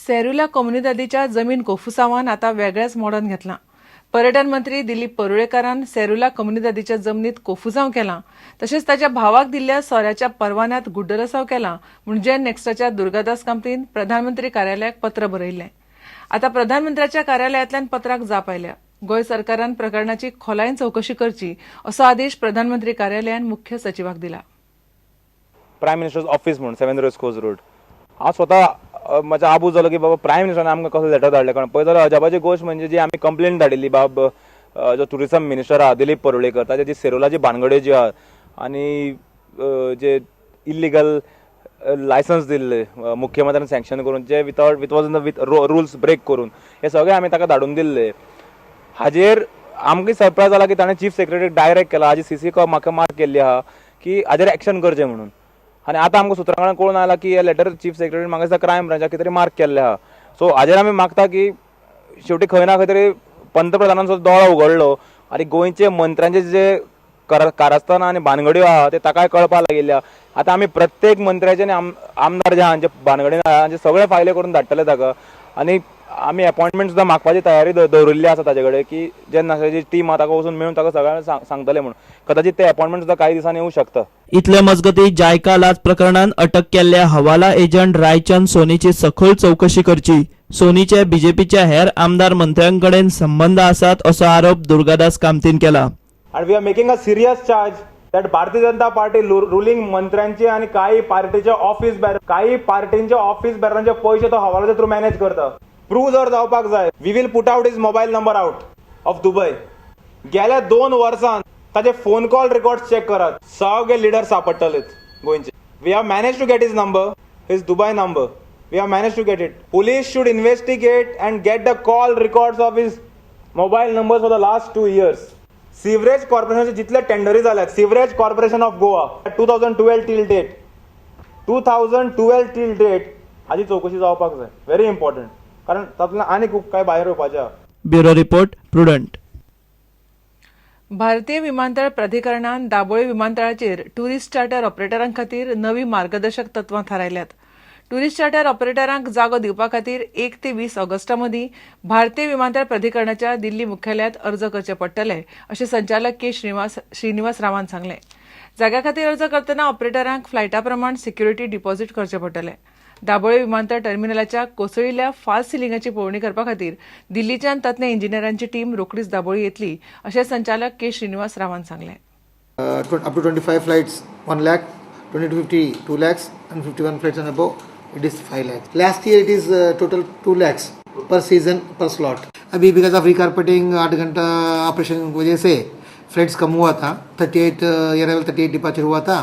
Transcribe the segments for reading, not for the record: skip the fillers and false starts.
सेरुला कोमुनिदादीच्या जमीन कोफुसावान आता वेगळेच मोडन घेतला. पर्यटन मंत्री दिलीप परुळेकारान सेरुला कोमुनिदादीच्या जमनीत कोफुसांव केला. तशेंच ताच्या भावाक दिल्ल्या सोऱ्याच्या परवान्यांत गुड्डरसांव केला म्हूण जेन नेक्स्टाच्या दुर्गादास कामतीन प्रधानमंत्री कार्यालयाक पत्र बरयिल्लें. आता प्रधानमंत्र्याच्या कार्यालयांतल्यान पत्राक जाप आयल्या. गोंय सरकारान प्रकरणाची खोलायेन चवकशी करची असो आदेश प्रधानमंत्री कार्यालयान मुख्य सचिवाक दिला. प्रायम मिनिस्टर्स ऑफिस म्हणून 7 रेस्कोर्स रोड हांव स्वता म्हज्या आबू जालो की बाबा प्रायम मिनिस्टरान आमकां कसो लेटर धाडले कारण पळय जाल्यार अजापाची गोश्ट म्हणजे जी आमी कंप्लेंट धाडिल्ली बाब जो टुरिझम मिनिस्टर आहा दिलीप परुळेकर ताचे जी सेरुलाची भानगड्यो जी आहा आनी जे इल्लिगल लायसन्स दिल्ले मुख्यमंत्र्यान सँक्शन करून जे विथ रुल्स ब्रेक करून हे सगळे आमी ताका धाडून दिल्ले. हाजेर आमकां सरप्रायज जाला की ताणें चीफ सेक्रेटरीक डायरेक्ट केला. हाजी सीसी म्हाका मार्क केल्ली आहा की हाजेर एक्शन करचें म्हणून. आनी आतां आमकां सुत्रां कडल्यान कळून आयला की हे लेटर चीफ सेक्रेटरी म्हाका दिसता क्रायम ब्रांचाक कितें तरी मार्क केल्ले आहा. सो हाजेर आमी मागता की शेवटी खंय ना खंय तरी पंतप्रधानाचो दोळो उगडलो आनी गोंयचे मंत्र्यांचे जे कारस्थानां आनी भानगड्यो आहा ते ताकाय कळपाक लागिल्ल्या. आतां आमी प्रत्येक मंत्र्याचे आनी आमदार जे आहा जे भानगडीन आहा हांचे सगळे फायले करून धाडटले ताका. आनी आमी अपॉइंटमेंट सुद्दां मागपाची तयारी दवरिल्ली आसा ताचे कडेन की जेन्ना जी टीम आहा ताका वचून मेळून ताका सगळ्यांना सांगतले म्हणून. कदाचित ते अपॉइंटमेंट सुद्दां काही दिसांनी येवंक शकता. इतले मजगती जायका लाच प्रकरणात अटक केल्ल्या हवाला एजंट रायचंद सोनीची सखोल चौकशी करची. सोनीचे बीजेपीच्या हेर आमदार मंत्र्यांकडेन संबंध आसात असो आरोप दुर्गादास कामतीन केला. And we are making a serious charge that Bharatiya Janata party ruling मंत्र्यांचे आणि काही पार्टीचे ऑफिस बेरांचे पैसे तो हवालाच्या थ्रू मॅनेज करता. प्रूव्ह जर जावपाक जाय we will put out his mobile number out of Dubai. गेल्या 2 वर्सांत ताचे फोन कॉल रेकॉर्ड चेक करात सगळे लिडर सापडटलेत गोंयचे. We have manage to get his number, his Dubai number. We have manage to get it. Police should investigate and get the call records of his mobile number for the last 2 years. Sewerage कॉर्पोरेशनचे जितले टेंडरी जाल्यात sewerage corporation of Goa 2012 till date हाची चौकशी जावपाक जाय. Very important कारण तातूंतल्यान आनी खूब काय भायर येवपाचें आहा. Bureau report prudent. भारतीय विमानतळ प्राधिकरणान दाबोळे विमानतळाचेर टुरिस्ट चार्टर ऑपरेटरां खातीर नवी मार्गदर्शक तत्वां थारायल्यात. टुरिस्ट चार्टर ऑपरेटरांक जागो दिवपा खातीर 1 ते 20 ऑगस्टा मदीं भारतीय विमानतळ प्राधिकरणाच्या दिल्ली मुख्यालयांत अर्ज करचे पडटले अशें संचालक के श्रीनिवास रावान सांगलें. जाग्या खातीर अर्ज करतना ऑपरेटरांक फ्लायटा प्रमाण सिक्युरिटी डिपॉझिट करचें पडटलें. दाबोळे विमानतळ टर्मिनलाच्या कोसळिल्ल्या फॉल्स सिलिंगाची पळोवणी करपा खातीर दिल्लीच्यान तज्ञ इंजिनियरांची टीम रोखडीच दाबोळी येतली अशें संचालक के श्रीनिवास रावान सांगलें. Up to 25 flights 1 lakh, 20 to 50 2 lakhs and 51 flights and above it is 5 lakhs. Last year it is total 2 lakhs per season per slot. अभी because of recarpeting 8 घंटा ऑपरेशन की वजह से फ्लाइट्स कम हुआ था. 38 अराइवल 38 डिपार्चर हुआ था.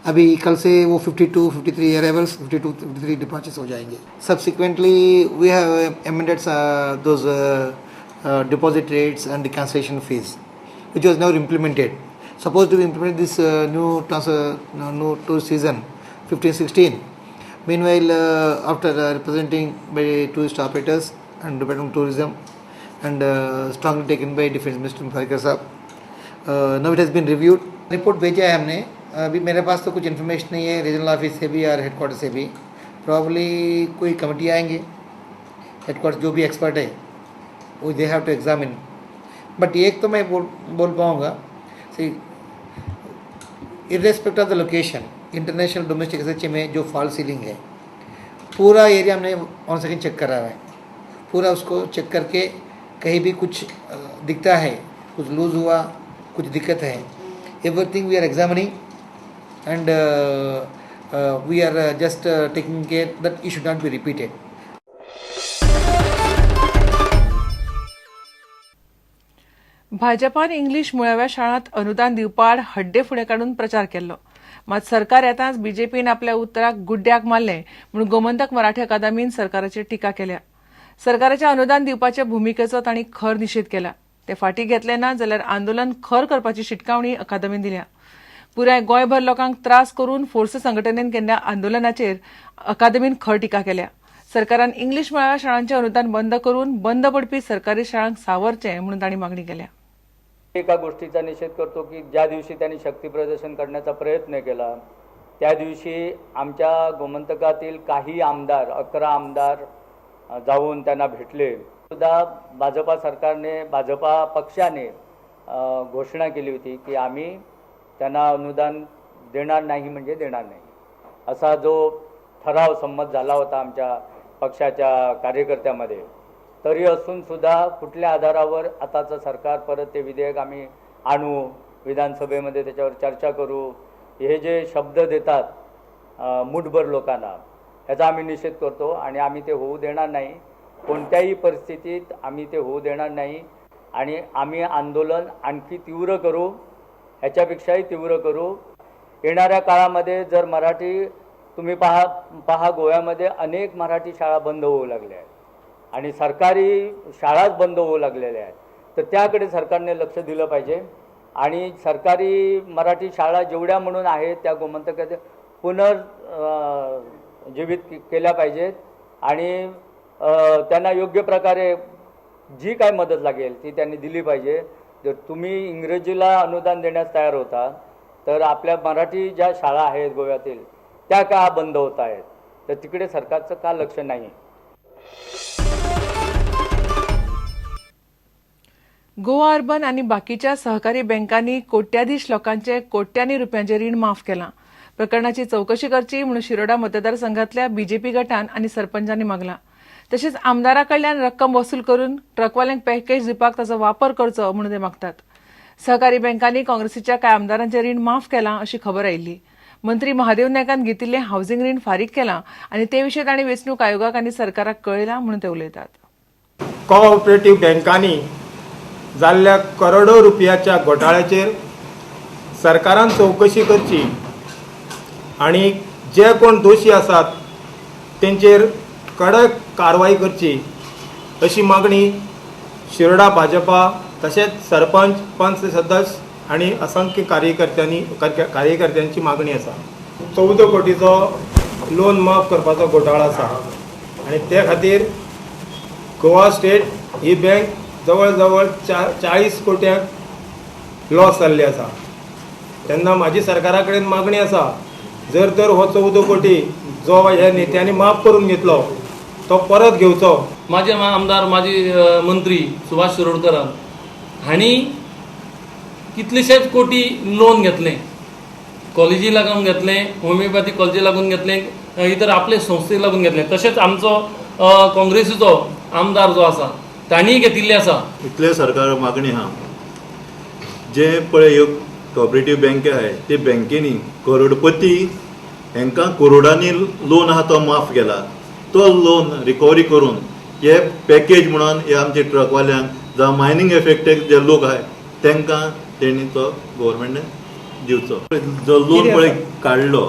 अभी कल से वो 52 53 अराइवल्स 52 53 डिपार्चर्स हो जाएंगे. Subsequently we have amended those deposit rates and the cancellation fees which was never implemented. Supposed to implement this new tour season 15-16. Meanwhile, after representing by tourist operators and Department of Tourism and strongly taken by Defence Minister Farikar Saab, now it has been reviewed. Report भेजा है हमने. अभी मेरे pass तो कुछ information नहीं है regional office से भी और हेडक्वार्टर से भी. प्रॉब्ली कोई कमेटी आएंगे हेडक्वार्टर जो भी एक्सपर्ट है वो they have to examine. But एक तो मैं बोल पाऊँगा irrespective of the location international domestic SHA में जो फॉल सीलिंग है पूरा एरिया हमने ऑन सेकंड चेक करा है. पूरा उसको चेक करके कहीं भी कुछ दिखता है कुछ लूज हुआ कुछ दिक्कत है everything we are examining and we are just taking care that it should not be repeated. भाजपान इंग्लीश मुळाव्या शाळांत अनुदान दिवपा आड हड्डे फुडें काडून प्रचार केल्लो. मात सरकार येताच बीजेपीन आपल्या उतराक गुड्ड्याक मारले म्हूण गोमंतक मराठी अकादमीन सरकाराचेर टिका केल्या. सरकाराच्या अनुदान दिवपाचे भुमिकेचो तांणी खर निशेध केला. ते फाटीं घेतले ना जाल्यार आंदोलन खर करपाची शिटकावणी अकादमीन दिल्या. पुराय गोंयभर लोकांक त्रास करून फोर्स संघटनेन केल्ल्या आंदोलनाचेर अकादमीन खर टिका केल्या. सरकारान इंग्लीश मुळाव्या शाळांचें अनुदान बंद करून बंद पडपी सरकारी शाळांक सावरचें म्हणून तांणी मागणी केल्या. एका गोष्टीचा निषेध करतो की ज्या दिवशी त्यांनी शक्ती प्रदर्शन करण्याचा प्रयत्न केला त्या दिवशी आमच्या गोमंतकातील काही आमदार 11 आमदार जाऊन त्यांना भेटले. सुद्धा भाजपा सरकारने, भाजपा पक्षाने घोषणा केली होती की आम्ही त्यांना अनुदान देणार नाही म्हणजे देणार नाही, असा जो ठराव संमत झाला होता आमच्या पक्षाच्या कार्यकर्त्यामध्ये. तरी असून सुद्धा कुठल्या आधारावर आताचं सरकार परत ते विधेयक आम्ही आणू, विधानसभेमध्ये त्याच्यावर चर्चा करू, हे जे शब्द देतात मुठभर लोकांना, याचा आम्ही निषेध करतो आणि आम्ही ते होऊ देणार नाही. कोणत्याही परिस्थितीत आम्ही ते होऊ देणार नाही आणि आम्ही आंदोलन आणखी तीव्र करू, ह्याच्यापेक्षाही तीव्र करू. येणाऱ्या काळामध्ये जर मराठी, तुम्ही पहा गोव्यामध्ये अनेक मराठी शाळा बंद होऊ लागल्या आहेत आणि सरकारी शाळाच बंद होऊ लागलेल्या आहेत. तर त्याकडे सरकारने लक्ष दिलं पाहिजे आणि सरकारी मराठी शाळा जेवढ्या म्हणून आहेत त्या गोमंतकाचे जीवित केल्या पाहिजेत आणि त्यांना योग्य प्रकारे जी काय मदत लागेल ती त्यांनी दिली पाहिजे. जर तुम्ही इंग्रजीला अनुदान देण्यास तयार होता तर आपल्या मराठी ज्या शाळा आहेत गोव्यातील त्या का बंद होत आहेत, तर तिकडे सरकारचं का लक्ष नाही? गोवा अर्बन आणि बाकीच्या सहकारी बँकांनी कोट्याधीश लोकांचे कोट्यांनी रुपयांचे रीण माफ केला. प्रकरणाची चौकशी करची म्हणून शिरोडा मतदारसंघातल्या बीजेपी गटान आणि सरपंचांनी मागला. तसेच आमदाराकडल्यान रक्कम वसूल करून ट्रकवाल्यांक पॅकेज दिवपाक ताचो वापर करचो म्हणून ते मागतात. सहकारी बँकांनी काँग्रेसीच्या कांय आमदारांचे रीण माफ केलां अशी खबर आयिल्ली. मंत्री महादेव नायकान घेतिल्लें हावसिंग रीण फारीक केलां आणि ते विशीं तांणी वेंचणूक आयोगाक आनी सरकाराक कळयलां म्हणून ते उलयतात. कोऑपरेटिव्ह बँकांनी जाल्ल्या करोडो रुपयाच्या घोटाळ्याचेर सरकारान चौकशी करची आणि जे कोण दोशी आसात तेंचेर कडक कारवाई करची अशी मागणी शिरोडा भाजपा तशेंच सरपंच, पंच सदस्य आणि असंख्य कार्यकर्त्यांची मागणी आसा. 14 कोटीचो लोन माफ करपाचो घोटाळो आसा आणि ते खातीर गोवा स्टेट ही बँक जवळ जवळ 40 कोट्यांक लॉस जाल्ली आसा. तेन्ना म्हाजी सरकारा कडेन मागणी आसा, जर तर हो 14 कोटी जो ह्या नेत्यांनी माफ करून घेतलो तो परत घेवचो. माझे आमदार, माजी मंत्री सुभाष शिरोडकरान हांणी कितलेशेच कोटी लोन घेतलें, कॉलेजी लागून घेतलें, होमिओपॅथीक कॉलेजी लागून घेतलें, इतर आपले संस्थेक लागून घेतलें. तशेंच आमचो काँग्रेसीचो आमदार जो आसा तांणीय घेतिल्लें आसा. इतले सरकार मागणी आहा, जे पळय ह्यो कॉपरेटिव्ह बँके आहाय ते बँकेनी करोडपती हांकां करोडांनी लोन आहा तो माफ केला. तो लोन रिकवरी करून हे पॅकेज म्हणून हे आमचे ट्रकवाल्यांक जावं मायनींग एफेक्टेड जे लोक आहाय तांकां तेणी तो गव्हर्मेंटान दिवचो. जो लोन पळय काडलो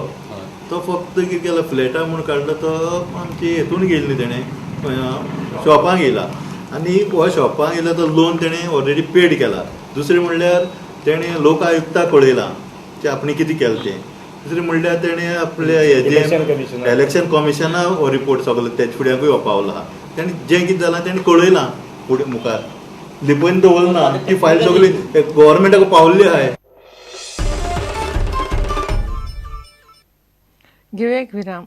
तो फक्त कितें केला, फ्लॅटा म्हूण काडलो तो आमचे हेतून गेले न्ही, तेणें शॉपांक येयला आनी हो शॉपांक येयला तो लोन तेणें ऑलरेडी पेड केला. दुसरें म्हणल्यार तेणें लोकायुक्ताक कळयलां की आपणें कितें केलें तें. दुसरें म्हणल्यार तेणें आपल्या हेजें इलेक्शन कमिशनाक हो रिपोर्ट सगळो तेजे फुड्याकूय पावला. तेणें जें कितें जालां तेणें कळयलां फुडें मुखार, लिपोवन दवरना. ती फायल सगळी गव्हर्मेंटाक पावल्ली आहाय. घेऊया एक विराम.